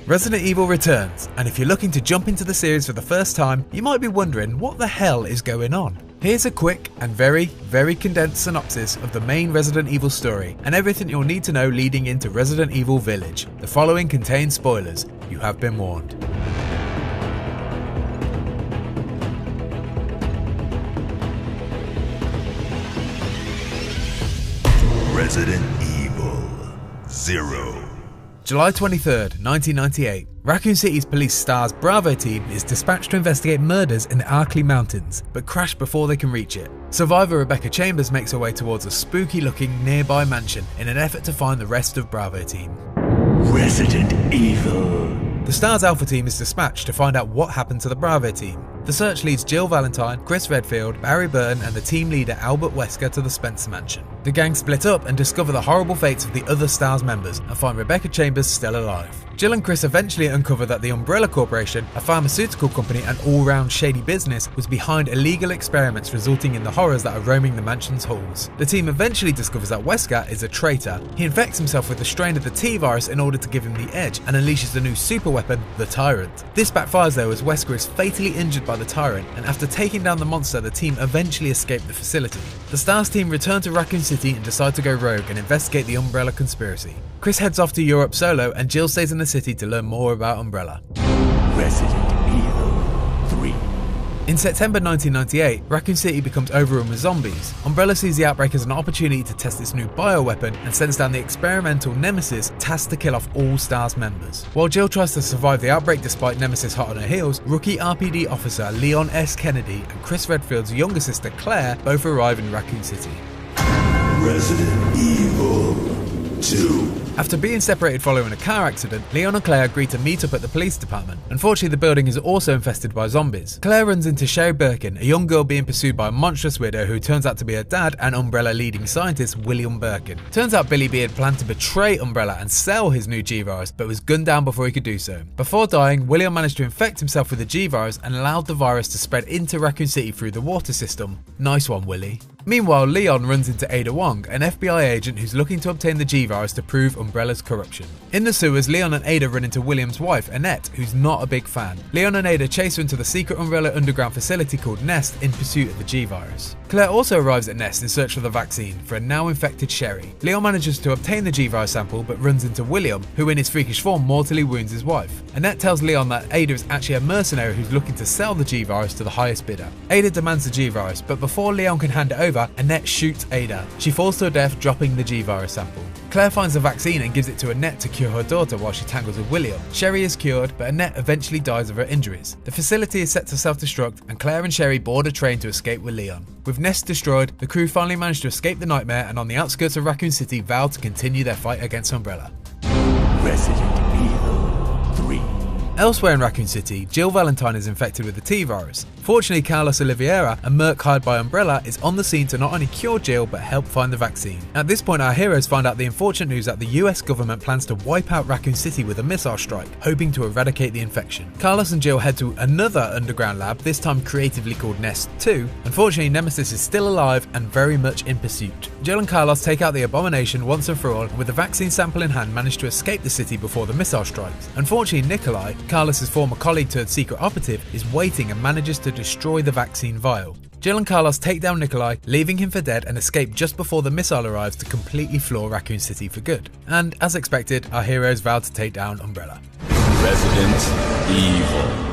Resident Evil returns, and if you're looking to jump into the series for the first time, you might be wondering what the hell is going on. Here's a quick and very condensed synopsis of the main Resident Evil story, and everything you'll need to know leading into Resident Evil Village. The following contains spoilers. You have been warned. Resident Evil 0. July 23rd, 1998. Raccoon City's police STARS Bravo team is dispatched to investigate murders in the Arkley Mountains, but crash before they can reach it. Survivor Rebecca Chambers makes her way towards a spooky-looking nearby mansion in an effort to find the rest of Bravo team. Resident Evil. The STARS Alpha team is dispatched to find out what happened to the Bravo team. The search leads Jill Valentine, Chris Redfield, Barry Byrne and the team leader Albert Wesker to the Spencer mansion. The gang split up and discover the horrible fates of the other STARS members and find Rebecca Chambers still alive. Jill and Chris eventually uncover that the Umbrella Corporation, a pharmaceutical company and all-round shady business, was behind illegal experiments resulting in the horrors that are roaming the mansion's halls. The team eventually discovers that Wesker is a traitor. He infects himself with the strain of the T-virus in order to give him the edge and unleashes the new super weapon, the Tyrant. This backfires though, as Wesker is fatally injured by the Tyrant, and after taking down the monster, the team eventually escape the facility. The STARS team return to Raccoon City and decide to go rogue and investigate the Umbrella conspiracy. Chris heads off to Europe solo and Jill stays in the city to learn more about Umbrella. Resident Evil 3. In September 1998, Raccoon City becomes overrun with zombies. Umbrella sees the outbreak as an opportunity to test its new bioweapon and sends down the experimental Nemesis, tasked to kill off all STARS members. While Jill tries to survive the outbreak despite Nemesis hot on her heels, rookie RPD officer Leon S. Kennedy and Chris Redfield's younger sister Claire both arrive in Raccoon City. Resident Evil 2. After being separated following a car accident, Leon and Claire agree to meet up at the police department. Unfortunately, the building is also infested by zombies. Claire runs into Sherry Birkin, a young girl being pursued by a monstrous widow who turns out to be her dad and Umbrella leading scientist William Birkin. Turns out Billy B had planned to betray Umbrella and sell his new G-Virus, but was gunned down before he could do so. Before dying, William managed to infect himself with the G-Virus and allowed the virus to spread into Raccoon City through the water system. Nice one, Willie. Meanwhile, Leon runs into Ada Wong, an FBI agent who's looking to obtain the G-Virus to prove Umbrella's corruption. In the sewers, Leon and Ada run into William's wife, Annette, who's not a big fan. Leon and Ada chase her into the secret Umbrella underground facility called Nest in pursuit of the G-Virus. Claire also arrives at Nest in search for the vaccine for a now infected Sherry. Leon manages to obtain the G-Virus sample but runs into William, who in his freakish form mortally wounds his wife. Annette tells Leon that Ada is actually a mercenary who's looking to sell the G-Virus to the highest bidder. Ada demands the G-Virus, but before Leon can hand it over, Annette shoots Ada. She falls to her death, dropping the G-Virus sample. Claire finds the vaccine and gives it to Annette to cure her daughter while she tangles with William. Sherry is cured, but Annette eventually dies of her injuries. The facility is set to self-destruct, and Claire and Sherry board a train to escape with Leon. With Nest destroyed, the crew finally manage to escape the nightmare and on the outskirts of Raccoon City vow to continue their fight against Umbrella. Resident Evil 3. Elsewhere in Raccoon City, Jill Valentine is infected with the T-virus. Fortunately, Carlos Oliveira, a merc hired by Umbrella, is on the scene to not only cure Jill but help find the vaccine. At this point, our heroes find out the unfortunate news that the US government plans to wipe out Raccoon City with a missile strike, hoping to eradicate the infection. Carlos and Jill head to another underground lab, this time creatively called Nest 2. Unfortunately, Nemesis is still alive and very much in pursuit. Jill and Carlos take out the abomination once and for all, and with the vaccine sample in hand manage to escape the city before the missile strikes. Unfortunately, Nikolai, Carlos's former colleague turned secret operative, is waiting and manages to destroy the vaccine vial. Jill and Carlos take down Nikolai, leaving him for dead, and escape just before the missile arrives to completely floor Raccoon City for good. And as expected, our heroes vow to take down Umbrella. Resident Evil.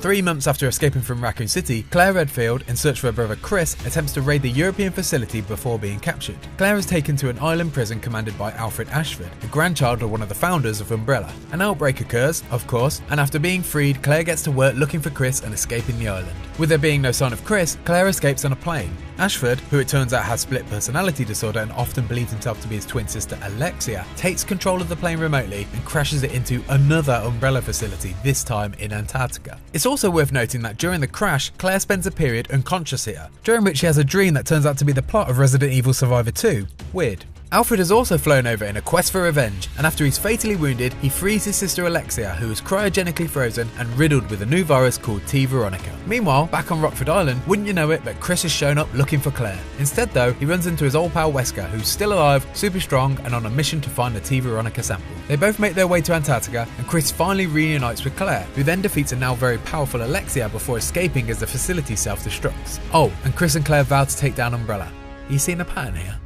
3 months after escaping from Raccoon City, Claire Redfield, in search for her brother Chris, attempts to raid the European facility before being captured. Claire is taken to an island prison commanded by Alfred Ashford, the grandchild of one of the founders of Umbrella. An outbreak occurs, of course, and after being freed, Claire gets to work looking for Chris and escaping the island. With there being no sign of Chris, Claire escapes on a plane. Ashford, who it turns out has split personality disorder and often believes himself to be his twin sister Alexia, takes control of the plane remotely and crashes it into another Umbrella facility, this time in Antarctica. It's also worth noting that during the crash, Claire spends a period unconscious here, during which she has a dream that turns out to be the plot of Resident Evil Survivor 2. Weird. Alfred has also flown over in a quest for revenge, and after he's fatally wounded, he frees his sister Alexia, who is cryogenically frozen and riddled with a new virus called T. Veronica. Meanwhile, back on Rockford Island, wouldn't you know it, but Chris has shown up looking for Claire. Instead though, he runs into his old pal Wesker, who's still alive, super strong, and on a mission to find the T. Veronica sample. They both make their way to Antarctica, and Chris finally reunites with Claire, who then defeats a now very powerful Alexia before escaping as the facility self-destructs. Oh, and Chris and Claire vow to take down Umbrella. You seen a pattern here?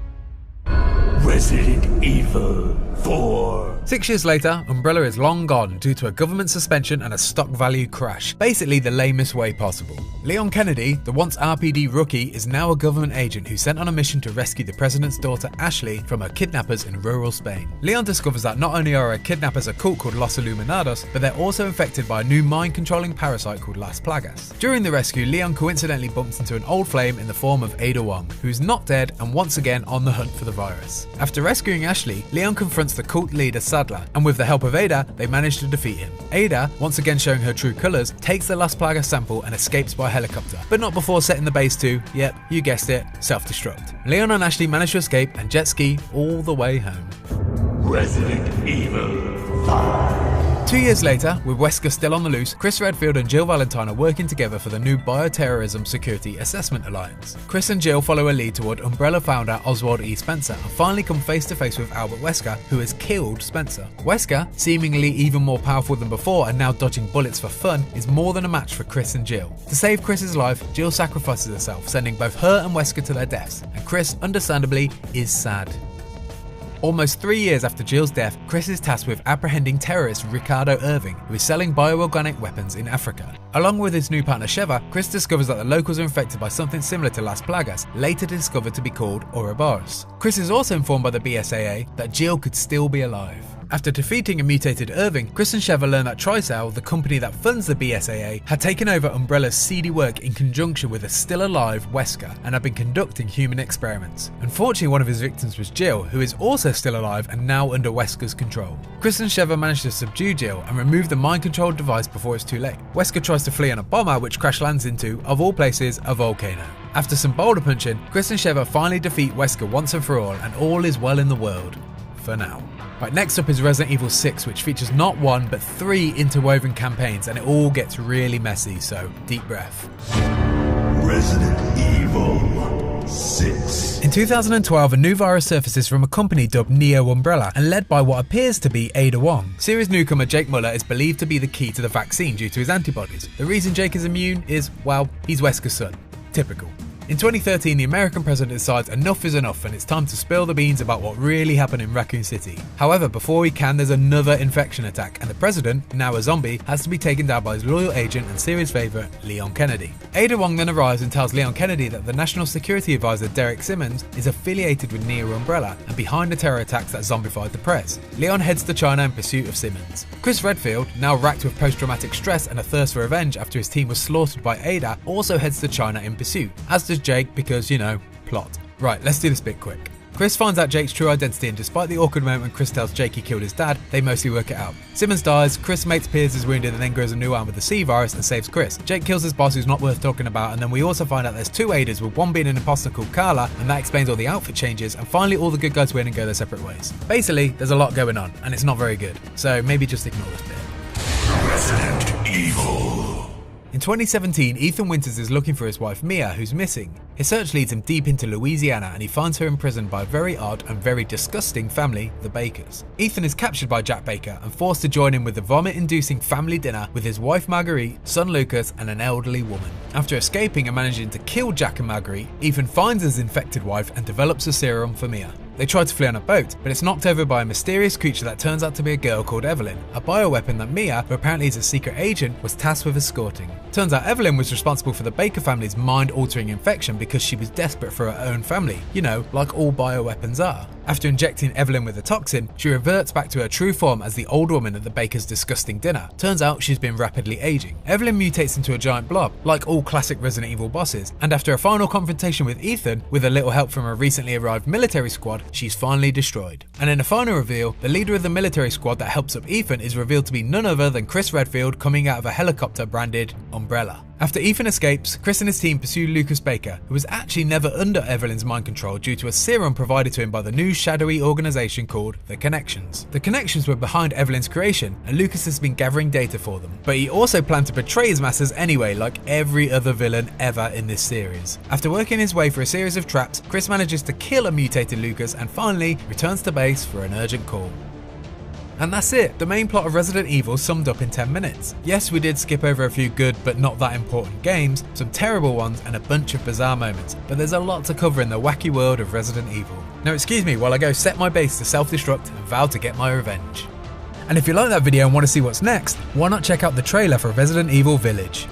Resident Evil 4. 6 years later, Umbrella is long gone due to a government suspension and a stock value crash, basically the lamest way possible. Leon Kennedy, the once RPD rookie, is now a government agent who's sent on a mission to rescue the president's daughter Ashley from her kidnappers in rural Spain. Leon discovers that not only are her kidnappers a cult called Los Iluminados, but they're also infected by a new mind-controlling parasite called Las Plagas. During the rescue, Leon coincidentally bumps into an old flame in the form of Ada Wong, who's not dead and once again on the hunt for the virus. After rescuing Ashley, Leon confronts the cult leader Sadler, and with the help of Ada, they manage to defeat him. Ada, once again showing her true colours, takes the Las Plagas sample and escapes by helicopter, but not before setting the base to, yep, you guessed it, self-destruct. Leon and Ashley manage to escape and jet ski all the way home. Resident Evil 5. 2 years later, with Wesker still on the loose, Chris Redfield and Jill Valentine are working together for the new Bioterrorism Security Assessment Alliance. Chris and Jill follow a lead toward Umbrella founder Oswald E. Spencer and finally come face to face with Albert Wesker, who has killed Spencer. Wesker, seemingly even more powerful than before and now dodging bullets for fun, is more than a match for Chris and Jill. To save Chris's life, Jill sacrifices herself, sending both her and Wesker to their deaths, and Chris, understandably, is sad. Almost 3 years after Jill's death, Chris is tasked with apprehending terrorist Ricardo Irving, who is selling bioorganic weapons in Africa. Along with his new partner Sheva, Chris discovers that the locals are infected by something similar to Las Plagas, later discovered to be called Ouroboros. Chris is also informed by the BSAA that Jill could still be alive. After defeating a mutated Irving, Chris and Sheva learn that Tricell, the company that funds the BSAA, had taken over Umbrella's seedy work in conjunction with a still-alive Wesker and had been conducting human experiments. Unfortunately, one of his victims was Jill, who is also still alive and now under Wesker's control. Chris and Sheva manage to subdue Jill and remove the mind-controlled device before it's too late. Wesker tries to flee on a bomber which crash lands into, of all places, a volcano. After some boulder punching, Chris and Sheva finally defeat Wesker once and for all is well in the world. For now. Right, next up is Resident Evil 6, which features not one but 3 interwoven campaigns, and it all gets really messy, so deep breath. Resident Evil 6. In 2012, a new virus surfaces from a company dubbed Neo Umbrella and led by what appears to be Ada Wong. Series newcomer Jake Muller is believed to be the key to the vaccine due to his antibodies. The reason Jake is immune is, well, he's Wesker's son. Typical. In 2013, the American president decides enough is enough and it's time to spill the beans about what really happened in Raccoon City. However, before he can, there's another infection attack, and the president, now a zombie, has to be taken down by his loyal agent and series favourite, Leon Kennedy. Ada Wong then arrives and tells Leon Kennedy that the National Security Advisor Derek Simmons is affiliated with Neo Umbrella and behind the terror attacks that zombified the press. Leon heads to China in pursuit of Simmons. Chris Redfield, now racked with post-traumatic stress and a thirst for revenge after his team was slaughtered by Ada, also heads to China in pursuit, as does Jake because, you know, plot. Right, let's do this bit quick. Chris finds out Jake's true identity, and despite the awkward moment when Chris tells Jake he killed his dad, they mostly work it out. Simmons dies, Chris' mate Piers is wounded and then grows a new arm with the C virus and saves Chris. Jake kills his boss who's not worth talking about, and then we also find out there's 2 Adas, with one being an imposter called Carla, and that explains all the outfit changes, and finally all the good guys win and go their separate ways. Basically, there's a lot going on, and it's not very good, so maybe just ignore this bit. Resident Evil. In 2017, Ethan Winters is looking for his wife Mia, who's missing. His search leads him deep into Louisiana and he finds her imprisoned by a very odd and very disgusting family, the Bakers. Ethan is captured by Jack Baker and forced to join him with the vomit-inducing family dinner with his wife Marguerite, son Lucas, and an elderly woman. After escaping and managing to kill Jack and Marguerite, Ethan finds his infected wife and develops a serum for Mia. They try to flee on a boat, but it's knocked over by a mysterious creature that turns out to be a girl called Evelyn, a bioweapon that Mia, who apparently is a secret agent, was tasked with escorting. Turns out Evelyn was responsible for the Baker family's mind-altering infection because she was desperate for her own family, you know, like all bioweapons are. After injecting Evelyn with a toxin, she reverts back to her true form as the old woman at the Baker's disgusting dinner. Turns out she's been rapidly aging. Evelyn mutates into a giant blob, like all classic Resident Evil bosses, and after a final confrontation with Ethan, with a little help from a recently arrived military squad, she's finally destroyed. And in a final reveal, the leader of the military squad that helps up Ethan is revealed to be none other than Chris Redfield coming out of a helicopter branded Umbrella. After Ethan escapes, Chris and his team pursue Lucas Baker, who was actually never under Evelyn's mind control due to a serum provided to him by the new shadowy organisation called The Connections. The Connections were behind Evelyn's creation, and Lucas has been gathering data for them. But he also planned to betray his masters anyway, like every other villain ever in this series. After working his way through a series of traps, Chris manages to kill a mutated Lucas and finally returns to base for an urgent call. And that's it, the main plot of Resident Evil summed up in 10 minutes. Yes, we did skip over a few good but not that important games, some terrible ones and a bunch of bizarre moments, but there's a lot to cover in the wacky world of Resident Evil. Now excuse me while I go set my base to self-destruct and vow to get my revenge. And if you like that video and want to see what's next, why not check out the trailer for Resident Evil Village.